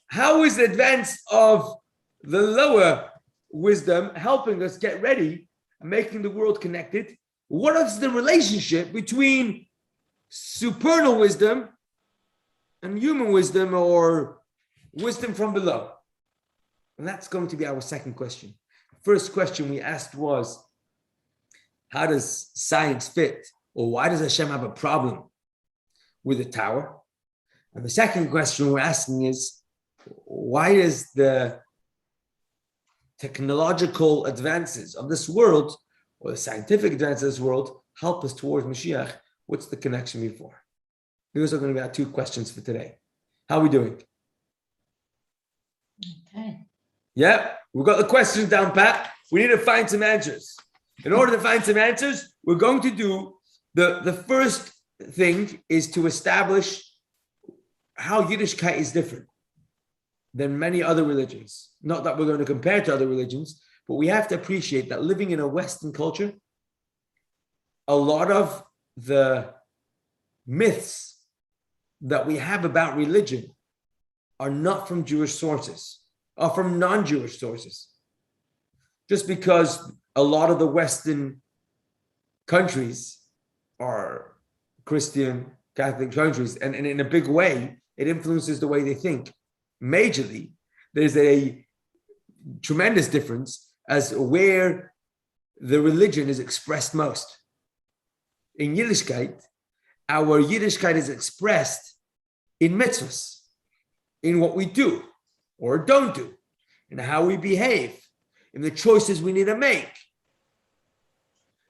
How is the advance of the lower wisdom helping us get ready and making the world connected? What is the relationship between supernal wisdom and human wisdom, or wisdom from below? And that's going to be our second question. First question we asked was, how does science fit, or why does Hashem have a problem with the tower? And the second question we're asking is, why does the technological advances of this world, or the scientific advances of this world, help us towards Mashiach? What's the connection before? Those are going to be our two questions for today. How are we doing? Okay. Yeah, we've got the questions down pat. We need to find some answers. In order to find some answers, we're going to do the first thing is to establish how Yiddishkeit is different than many other religions. Not that we're going to compare to other religions, but we have to appreciate that living in a Western culture, a lot of the myths that we have about religion are not from Jewish sources, are from non-Jewish sources. Just because a lot of the Western countries are Christian, Catholic countries, and in a big way, it influences the way they think. Majorly, there's a tremendous difference as where the religion is expressed most. In Yiddishkeit, our Yiddishkeit is expressed in mitzvahs, in what we do or don't do, in how we behave, in the choices we need to make.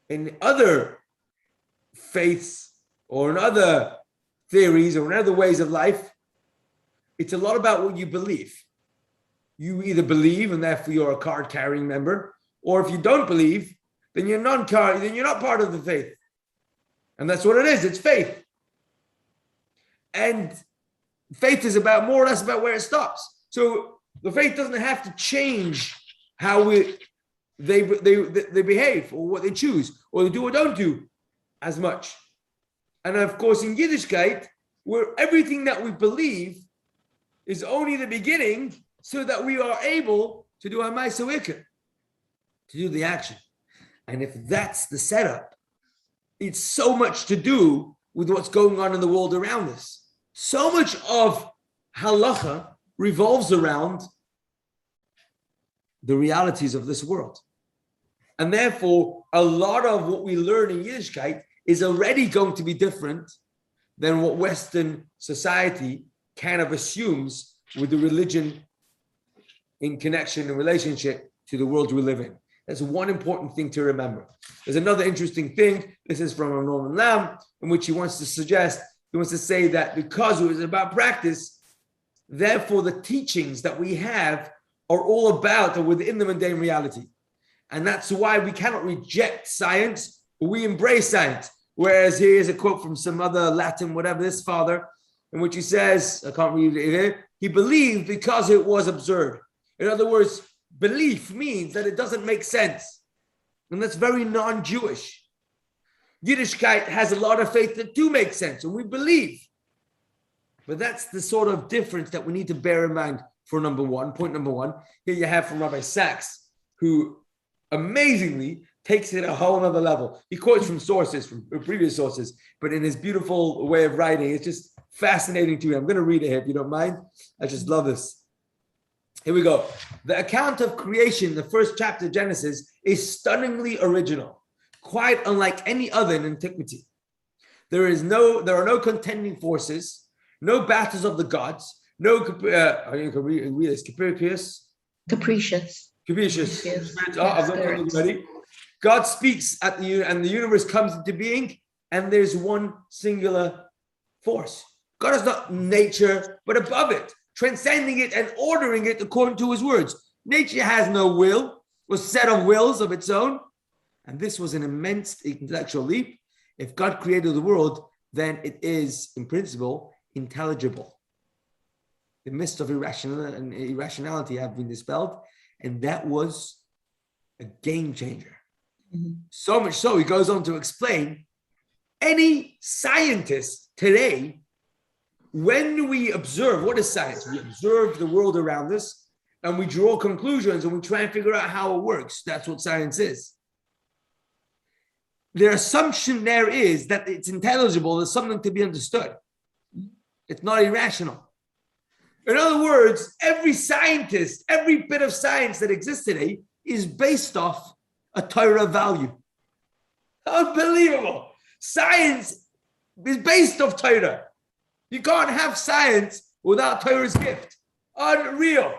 In other faiths or in other theories or in other ways of life, it's a lot about what you believe. You either believe and therefore you're a card-carrying member, or if you don't believe, then you're not part of the faith. And that's what it is. It's faith. And faith is about more or less about where it stops. So the faith doesn't have to change how they behave or what they choose or they do or don't do as much. And of course, in Yiddishkeit, where everything that we believe is only the beginning so that we are able to do our ma'aseh ikar, to do the action. And if that's the setup, it's so much to do with what's going on in the world around us. So much of halacha revolves around the realities of this world. And therefore, a lot of what we learn in Yiddishkeit is already going to be different than what Western society kind of assumes with the religion in connection and relationship to the world we live in. That's one important thing to remember. There's another interesting thing. This is from Rambam, in which he wants to say that because it was about practice, therefore the teachings that we have are all about or within the mundane reality. And that's why we cannot reject science, but we embrace science. Whereas here's a quote from some other Latin, whatever, this father, in which he says, I can't read it here, he believed because it was absurd. In other words, belief means that it doesn't make sense. And that's very non-Jewish. Yiddishkeit has a lot of faith that do make sense, and we believe. But that's the sort of difference that we need to bear in mind for number one. Point number one, here you have from Rabbi Sachs, who amazingly takes it a whole other level. He quotes from sources, from previous sources, but in his beautiful way of writing, it's just fascinating to me. I'm going to read it here if you don't mind. I just love this. Here we go. The account of creation, the first chapter of Genesis, is stunningly original, quite unlike any other in antiquity. There are no contending forces, no battles of the gods, no capricious. God speaks and the universe comes into being, and there's one singular force. God is not nature, but above it, transcending it and ordering it according to his words. Nature has no will, or set of wills of its own. And this was an immense intellectual leap. If God created the world, then it is, in principle, intelligible. The mist of irrationality have been dispelled, and that was a game changer. Mm-hmm. So much so, he goes on to explain, any scientist today, when we observe, what is science? We observe the world around us and we draw conclusions and we try and figure out how it works. That's what science is. Their assumption there is that it's intelligible, there's something to be understood. It's not irrational. In other words, every scientist, every bit of science that exists today is based off a Torah value. Unbelievable. Science is based off Torah. You can't have science without Torah's gift. Unreal.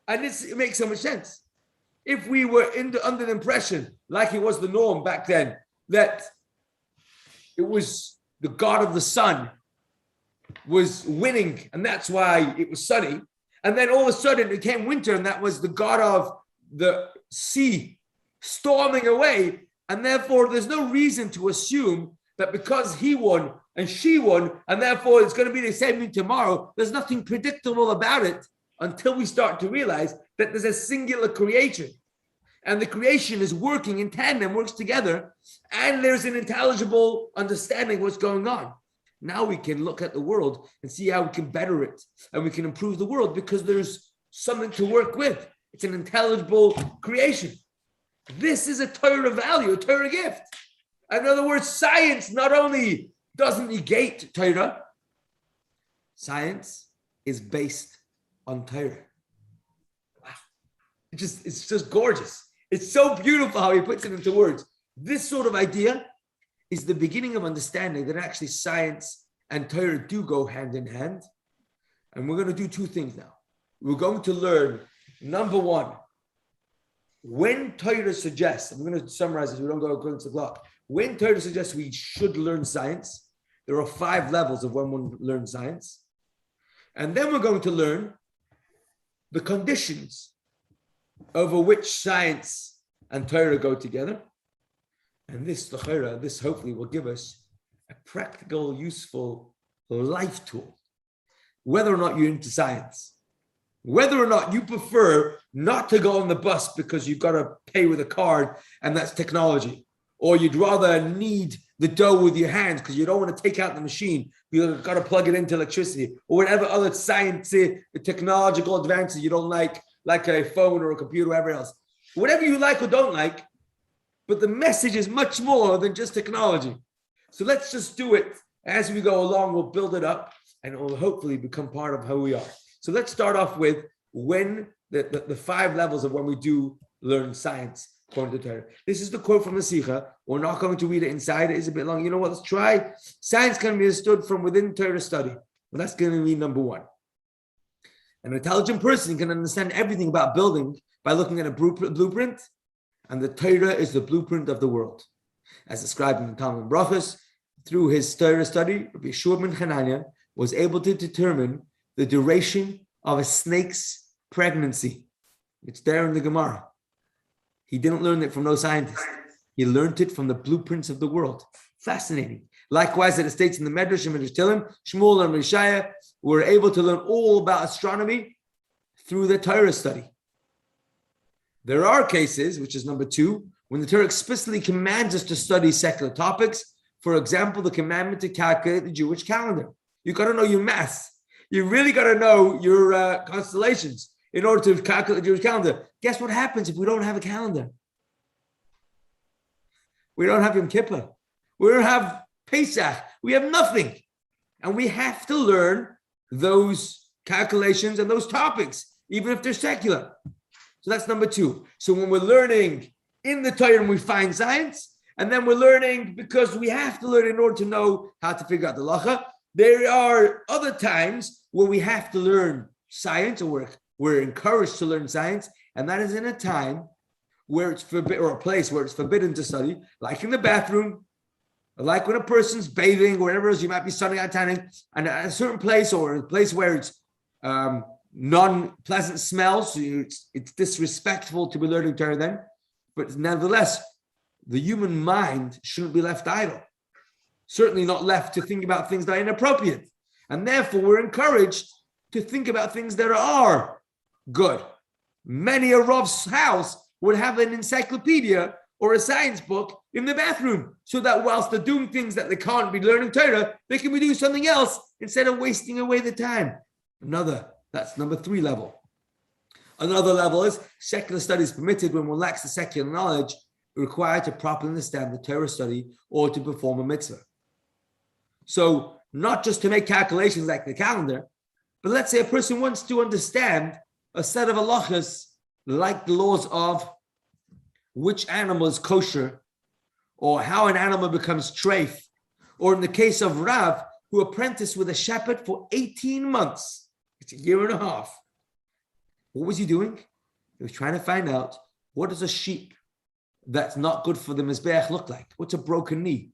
And it makes so much sense. If we were under the impression, like it was the norm back then, that it was the god of the sun was winning, and that's why it was sunny, and then all of a sudden it became winter, and that was the god of the sea storming away, and therefore there's no reason to assume that because he won and she won, and therefore it's going to be the same thing tomorrow. There's nothing predictable about it until we start to realize that there's a singular creation, and the creation is working in tandem, works together, and there's an intelligible understanding of what's going on. Now we can look at the world and see how we can better it, and we can improve the world because there's something to work with. It's an intelligible creation. This is a Torah value, a Torah gift. In other words, science not only doesn't negate Torah, science is based on Torah. Wow. It's just gorgeous. It's so beautiful how he puts it into words. This sort of idea is the beginning of understanding that actually science and Torah do go hand in hand. And we're going to do two things now. We're going to learn, number one, when Torah suggests, I'm going to summarize this, we don't go according to the clock. When Torah suggests we should learn science, there are 5 levels of when one learns science. And then we're going to learn the conditions over which science and Torah go together. And this hopefully will give us a practical, useful life tool. Whether or not you're into science, whether or not you prefer not to go on the bus because you've got to pay with a card and that's technology, or you'd rather need the dough with your hands because you don't want to take out the machine, you've got to plug it into electricity, or whatever other science, technological advances you don't like a phone or a computer or whatever else. Whatever you like or don't like, but the message is much more than just technology. So let's just do it as we go along. We'll build it up and it will hopefully become part of who we are. So let's start off with when the 5 levels of when we do learn science according to Torah. This is the quote from the Sikha. We're not going to read it inside. It is a bit long. You know what? Let's try. Science can be understood from within Torah study. Well, that's going to be number 1. An intelligent person can understand everything about building by looking at a blueprint, and the Torah is the blueprint of the world. As described in the Talmud Brachos, through his Torah study, Rabbi Yeshua ben Hanania was able to determine the duration of a snake's pregnancy. It's there in the Gemara. He didn't learn it from no scientist. He learned it from the blueprints of the world. Fascinating. Likewise, it states in the Medrash and Medrash Tilim, Shmuel and Rishaya were able to learn all about astronomy through the Torah study. There are cases, which is number 2, when the Torah explicitly commands us to study secular topics. For example, the commandment to calculate the Jewish calendar. You got to know your math. You really got to know your constellations in order to calculate the Jewish calendar. Guess what happens if we don't have a calendar? We don't have Yom Kippur. We don't have Pesach. We have nothing. And we have to learn those calculations and those topics, even if they're secular. So that's number 2. So when we're learning in the Torah, we find science, and then we're learning because we have to learn in order to know how to figure out the halacha. There are other times where we have to learn science, or we're encouraged to learn science, and that is in a time where it's forbidden, or a place where it's forbidden to study, like in the bathroom, like when a person's bathing, or wherever else you might be sunning out, tanning, and at a certain place, or a place where it's non-pleasant smells, so it's disrespectful to be learning Torah then. But nevertheless, the human mind shouldn't be left idle. Certainly not left to think about things that are inappropriate. And therefore, we're encouraged to think about things that are good. Many a Rav's house would have an encyclopedia or a science book in the bathroom, so that whilst they're doing things that they can't be learning Torah, they can be doing something else instead of wasting away the time. That's number 3 level. Another level is secular studies permitted when one lacks the secular knowledge required to properly understand the Torah study or to perform a mitzvah. So not just to make calculations like the calendar, but let's say a person wants to understand a set of halachas like the laws of which animal is kosher, or how an animal becomes treif, or in the case of Rav, who apprenticed with a shepherd for 18 months. It's a year and a half. What was he doing? He was trying to find out, what does a sheep that's not good for the Mizbeach look like? What's a broken knee?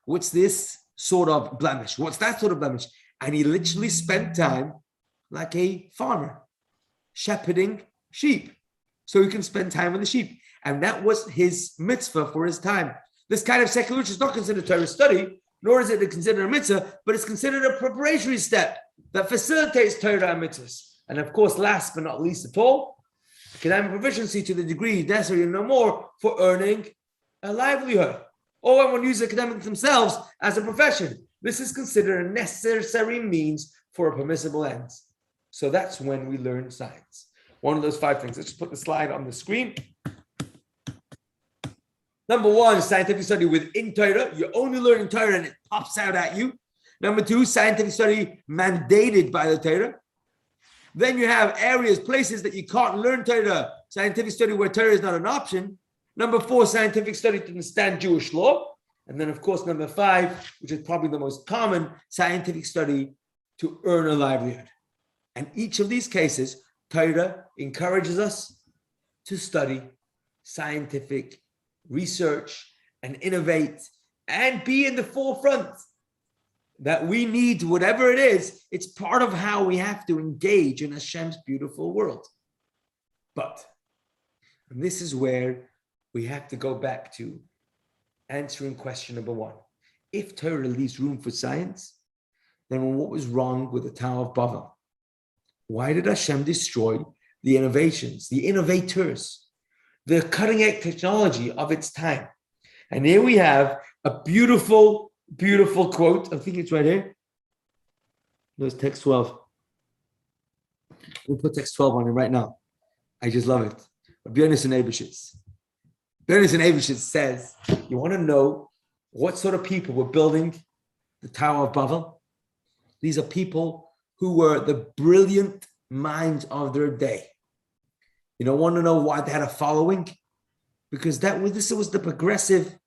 What's this sort of blemish? What's that sort of blemish? And he literally spent time like a farmer, shepherding sheep, so he can spend time with the sheep. And that was his mitzvah for his time. This kind of secular is not considered Torah study, nor is it considered a mitzvah, but it's considered a preparatory step that facilitates Torah and mitzvahs. And of course, last but not least at all, academic proficiency to the degree necessary and no more for earning a livelihood. Or when one uses academics themselves as a profession. This is considered a necessary means for a permissible end. So that's when we learn science. One of those 5 things. Let's just put the slide on the screen. Number 1, scientific study within Torah. You're only learning Torah and it pops out at you. Number 2, scientific study mandated by the Torah. Then you have areas, places that you can't learn Torah, scientific study where Torah is not an option. Number 4, scientific study to understand Jewish law. And then, of course, number 5, which is probably the most common, scientific study to earn a livelihood. And each of these cases, Torah encourages us to study scientific research and innovate and be in the forefront. That we need, whatever it is, it's part of how we have to engage in Hashem's beautiful world. But, and this is where we have to go back to answering question number 1. If Torah leaves room for science, then what was wrong with the Tower of Babel? Why did Hashem destroy the innovations, the innovators, the cutting-edge technology of its time? And here we have a beautiful, beautiful quote. I think it's right here. There's text 12. We'll put text 12 on it right now. I just love it. Björnis and Ebershitz. Björnis and Ebershitz says, you want to know what sort of people were building the Tower of Babel? These are people who were the brilliant minds of their day. You don't want to know why they had a following? Because this was the progressive,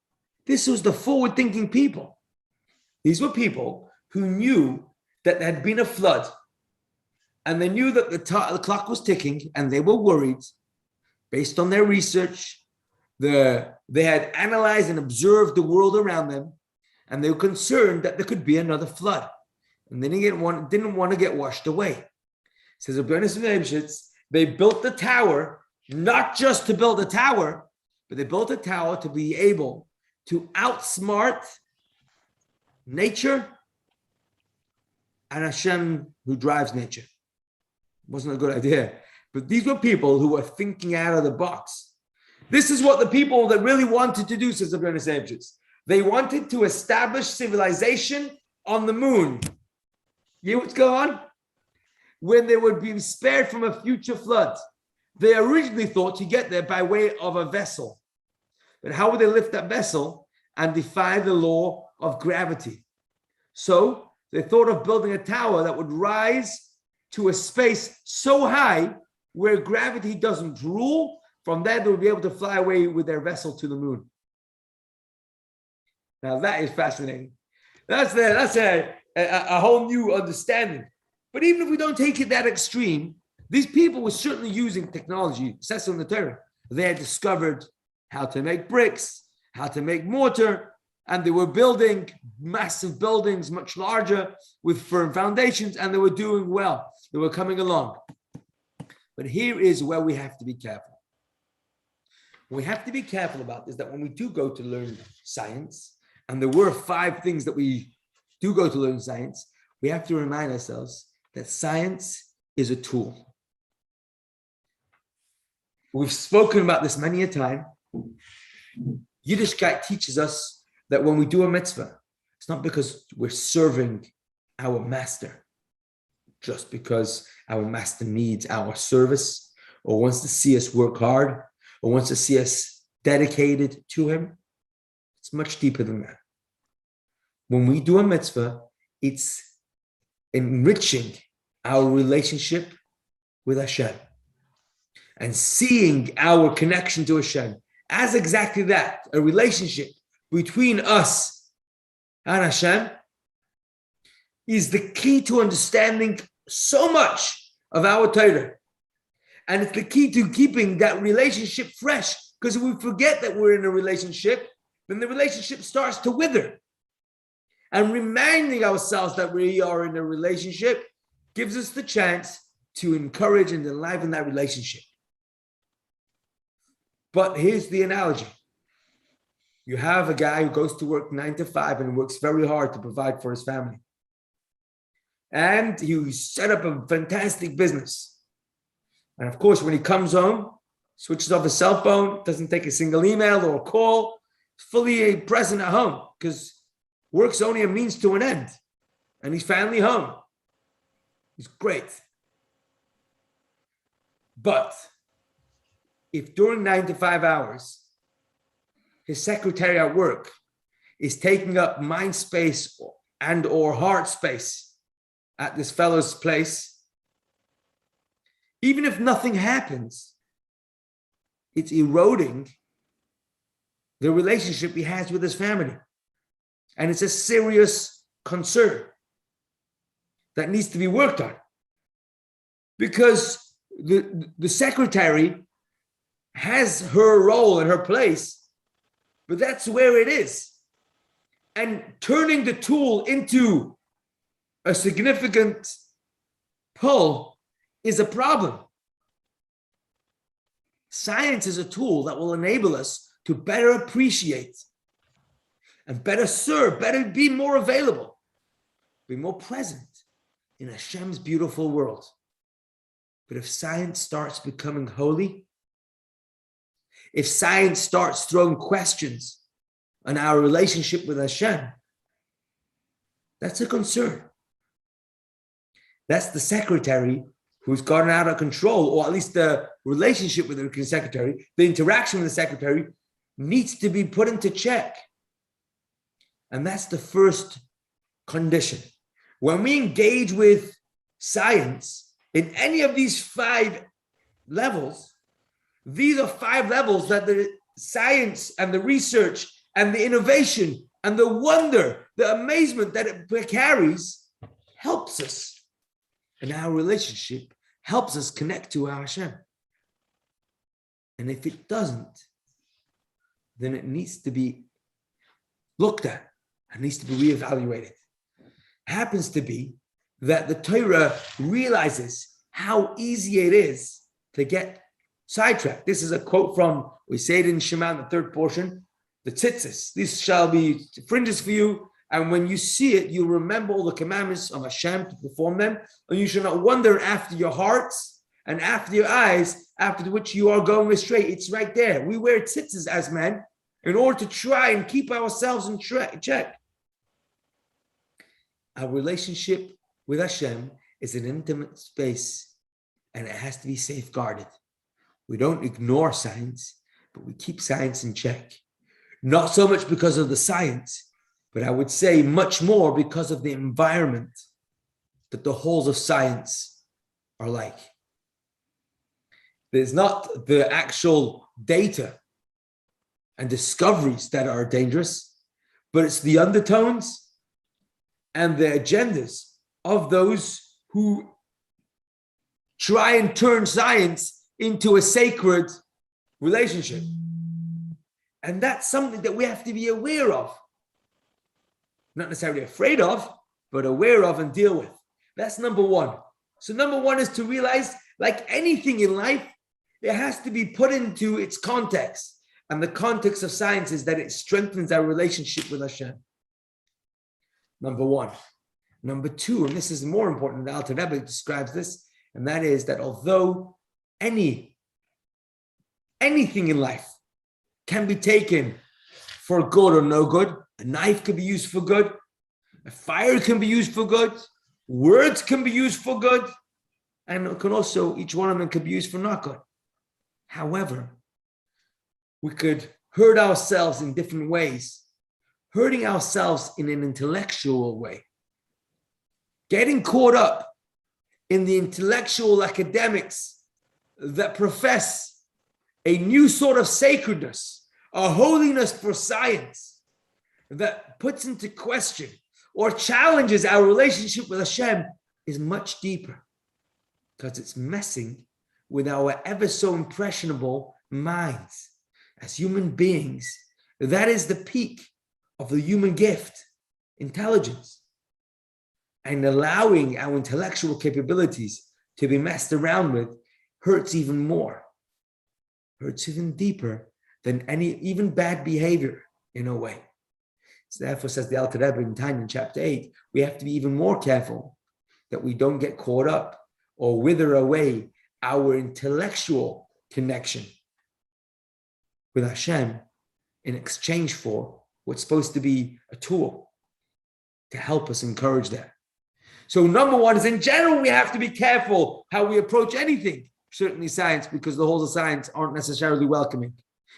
this was the forward-thinking people. These were people who knew that there had been a flood, and they knew that the clock was ticking, and they were worried based on their research. They had analyzed and observed the world around them, and they were concerned that there could be another flood, and they didn't want to get washed away. Says Björnis and Ebershitz, they built the tower not just to build a tower, but they built a tower to be able to outsmart nature and Hashem who drives nature. Wasn't a good idea. But these were people who were thinking out of the box. This is what the people that really wanted to do, says the Björnis and Ebershitz. They wanted to establish civilization on the moon. You know what's going on? When they would be spared from a future flood. They originally thought to get there by way of a vessel. But how would they lift that vessel and defy the law of gravity? So they thought of building a tower that would rise to a space so high where gravity doesn't rule. From there, they would be able to fly away with their vessel to the moon. Now that is fascinating. That's a whole new understanding. But even if we don't take it that extreme, these people were certainly using technology, says in the Torah. They had discovered how to make bricks, how to make mortar, and they were building massive buildings, much larger, with firm foundations, and they were doing well. They were coming along. But here is where we have to be careful. What we have to be careful about is that when we do go to learn science, and there were 5 things that we do go to learn science, we have to remind ourselves that science is a tool. We've spoken about this many a time. Yiddishkeit teaches us that when we do a mitzvah, it's not because we're serving our master, just because our master needs our service or wants to see us work hard or wants to see us dedicated to him. It's much deeper than that. When we do a mitzvah, it's enriching our relationship with Hashem and seeing our connection to Hashem as exactly that, a relationship between us and Hashem, is the key to understanding so much of our Torah. And it's the key to keeping that relationship fresh, because if we forget that we're in a relationship, then the relationship starts to wither. And reminding ourselves that we are in a relationship gives us the chance to encourage and enliven that relationship. But here's the analogy. You have a guy who goes to work 9 to 5 and works very hard to provide for his family. And he set up a fantastic business. And of course, when he comes home, switches off his cell phone, doesn't take a single email or a call, fully present at home, because work's only a means to an end. And he's finally home. He's great. But if during 9 to 5 hours, his secretary at work is taking up mind space and or heart space at this fellow's place, even if nothing happens, it's eroding the relationship he has with his family. And it's a serious concern that needs to be worked on. Because the secretary has her role and her place, but that's where it is. And turning the tool into a significant pull is a problem. Science is a tool that will enable us to better appreciate and better serve, better be more available, be more present in Hashem's beautiful world. But if science starts becoming holy, if science starts throwing questions on our relationship with Hashem, that's a concern. That's the secretary who's gotten out of control, or at least the relationship with the secretary, the interaction with the secretary needs to be put into check. And that's the first condition. When we engage with science in any of these 5 levels, these are 5 levels that the science and the research and the innovation and the wonder, the amazement that it carries helps us in our relationship, helps us connect to our Hashem. And if it doesn't, then it needs to be looked at. It needs to be reevaluated. Happens to be that the Torah realizes how easy it is to get sidetracked. This is a quote from, we say it in Shema in the 3rd portion, the tzitzis. These shall be fringes for you, and when you see it, you remember all the commandments of Hashem to perform them, and you shall not wander after your hearts and after your eyes, after which you are going astray. It's right there. We wear tzitzis as men in order to try and keep ourselves in check. Our relationship with Hashem is an intimate space, and it has to be safeguarded. We don't ignore science, but we keep science in check. Not so much because of the science, but I would say much more because of the environment that the halls of science are like. There's not the actual data and discoveries that are dangerous, but it's the undertones and the agendas of those who try and turn science into a sacred relationship. And that's something that we have to be aware of. Not necessarily afraid of, but aware of and deal with. That's number 1. So number 1 is to realize, like anything in life, it has to be put into its context. And the context of science is that it strengthens our relationship with Hashem. Number 1. Number 2, and this is more important, the Alter Rebbe describes this, and that is that although anything in life can be taken for good or no good, a knife can be used for good, a fire can be used for good, words can be used for good, and it can also, each one of them can be used for not good. However, we could hurt ourselves in different ways. Hurting ourselves in an intellectual way. Getting caught up in the intellectual academics that profess a new sort of sacredness, a holiness for science that puts into question or challenges our relationship with Hashem is much deeper, because it's messing with our ever so impressionable minds. As human beings, that is the peak of the human gift, intelligence. And allowing our intellectual capabilities to be messed around with hurts even more, hurts even deeper than even bad behavior in a way. So therefore, says the Alter Rebbe in Untitled Chapter 8, we have to be even more careful that we don't get caught up or wither away our intellectual connection with Hashem in exchange for what's supposed to be a tool to help us encourage that. So number 1 is, in general, we have to be careful how we approach anything, certainly science, because the halls of science aren't necessarily welcoming,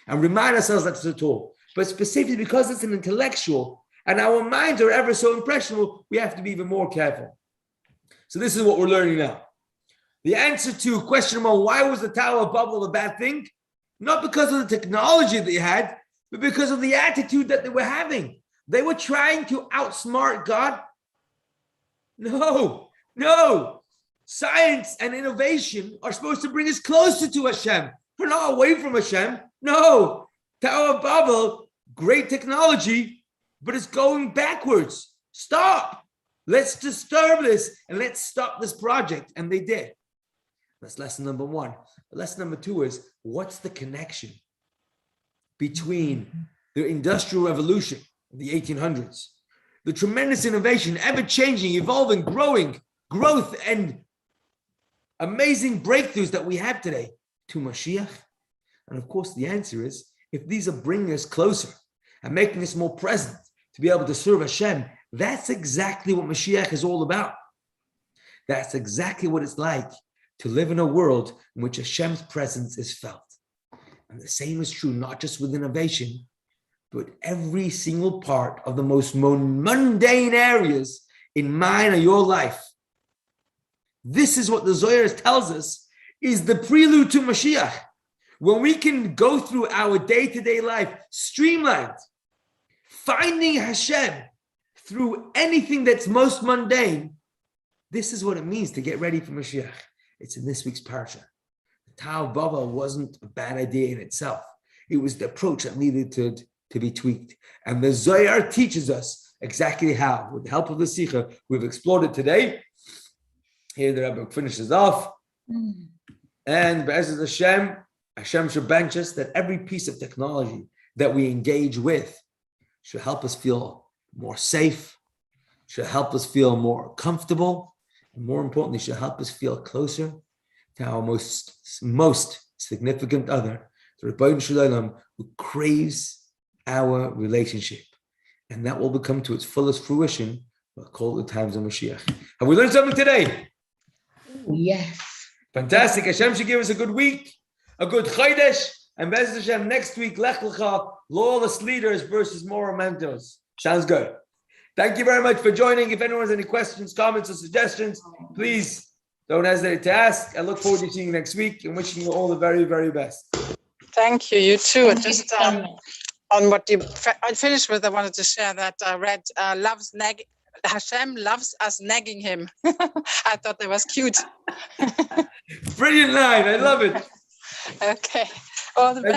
and remind ourselves that's a tool. But specifically because it's an intellectual and our minds are ever so impressionable, we have to be even more careful. So this is what we're learning now. The answer to question number one, why was the Tower of Babel a bad thing? Not because of the technology that they had, but because of the attitude that they were having. They were trying to outsmart God. No. Science and innovation are supposed to bring us closer to Hashem. We're not away from Hashem. No. Tower of Babel, great technology, but it's going backwards. Stop. Let's disturb this and let's stop this project. And they did. That's lesson number one. Lesson number two is, what's the connection between the Industrial Revolution of the 1800s, the tremendous innovation, ever-changing, evolving, growth, and amazing breakthroughs that we have today to Mashiach? And of course, the answer is, if these are bringing us closer and making us more present to be able to serve Hashem, that's exactly what Mashiach is all about. That's exactly what it's like to live in a world in which Hashem's presence is felt. And the same is true, not just with innovation, but every single part of the most mundane areas in mine or your life. This is what the Zohar tells us is the prelude to Mashiach. When we can go through our day-to-day life streamlined, finding Hashem through anything that's most mundane, this is what it means to get ready for Mashiach. It's in this week's Parshah. The Tower of Babel wasn't a bad idea in itself. It was the approach that needed to be tweaked. And the Zohar teaches us exactly how. With the help of the Sikha, we've explored it today. Here the Rebbe finishes off. And Be'ezras Hashem should bench us that every piece of technology that we engage with should help us feel more safe, should help us feel more comfortable, and more importantly, should help us feel closer to our most significant other, the Rebbeinu Shalom, who craves our relationship. And that will become to its fullest fruition, we'll call it the times of Mashiach. Have we learned something today? Yes. Fantastic. Hashem should give us a good week, a good Haidesh, and Be'ezras Hashem next week, Lech Lecha, lawless leaders versus moral mentors. Sounds good. Thank you very much for joining. If anyone has any questions, comments, or suggestions, please don't hesitate to ask. I look forward to seeing you next week and wishing you all the very, very best. Thank you. You too. Just on what I finished with, I wanted to share that I read Hashem loves us nagging him. I thought that was cute. Brilliant line. I love it. Okay. All the best.